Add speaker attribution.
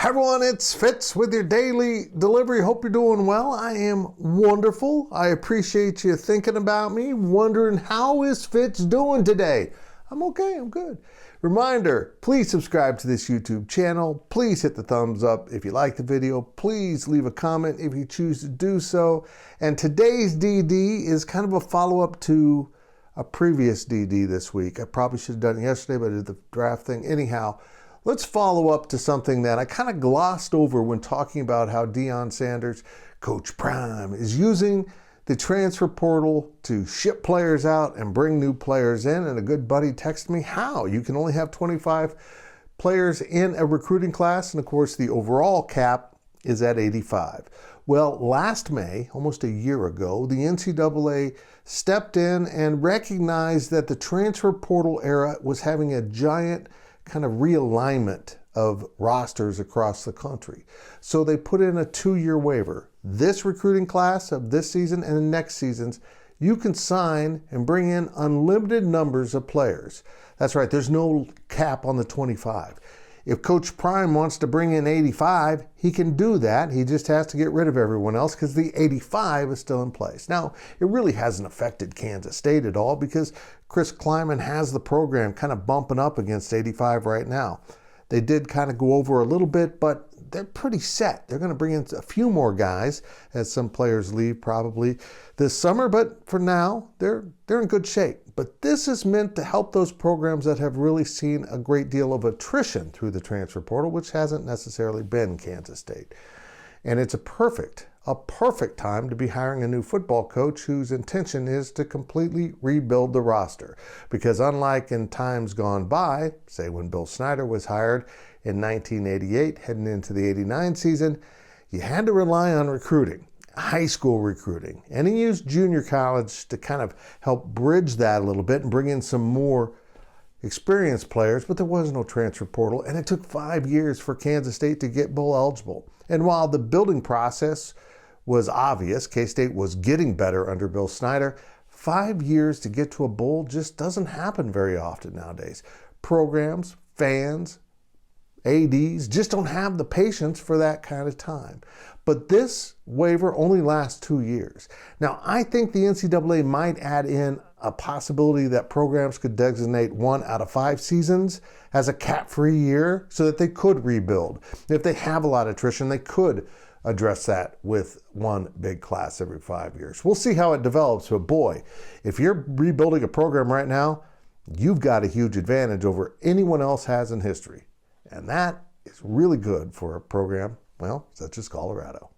Speaker 1: Hi everyone, it's Fitz with your daily delivery. Hope you're doing well. I am wonderful. I appreciate you thinking about me, wondering how is Fitz doing today. I'm okay, I'm good. Reminder, please subscribe to this YouTube channel. Please hit the thumbs up if you like the video. Please leave a comment if you choose to do so. And today's DD is kind of a follow-up to a previous DD this week. I probably should have done it yesterday, but I did the draft thing. Anyhow, let's follow up to something that I kind of glossed over when talking about how Deion Sanders, Coach Prime, is using the transfer portal to ship players out and bring new players in. And a good buddy texted me how you can only have 25 players in a recruiting class. And of course, the overall cap is at 85. Well, last May, almost a year ago, the NCAA stepped in and recognized that the transfer portal era was having a giant kind of realignment of rosters across the country. So they put in a 2-year waiver. This recruiting class of this season and the next seasons, you can sign and bring in unlimited numbers of players. That's right, there's no cap on the 25. If Coach Prime wants to bring in 85, he can do that. He just has to get rid of everyone else because the 85 is still in place. Now, it really hasn't affected Kansas State at all because Chris Kleiman has the program kind of bumping up against 85 right now. They did kind of go over a little bit, but they're pretty set. They're going to bring in a few more guys as some players leave probably this summer, but for now, they're in good shape. But this is meant to help those programs that have really seen a great deal of attrition through the transfer portal, which hasn't necessarily been Kansas State. And it's a perfect time to be hiring a new football coach whose intention is to completely rebuild the roster. Because unlike in times gone by, say when Bill Snyder was hired in 1988, heading into the 89 season, you had to rely on recruiting, high school recruiting. And he used junior college to kind of help bridge that a little bit and bring in some more experienced players, but there was no transfer portal. And it took 5 years for Kansas State to get bowl eligible. And while the building process was obvious, K-State was getting better under Bill Snyder, 5 years to get to a bowl just doesn't happen very often nowadays. Programs, fans, ADs just don't have the patience for that kind of time. But this waiver only lasts 2 years. Now, I think the NCAA might add in a possibility that programs could designate 1 out of 5 seasons as a cap-free year so that they could rebuild. If they have a lot of attrition, they could address that with one big class every 5 years. We'll see how it develops, but boy, if you're rebuilding a program right now, you've got a huge advantage over anyone else has in history. And that is really good for a program, well, such as Colorado.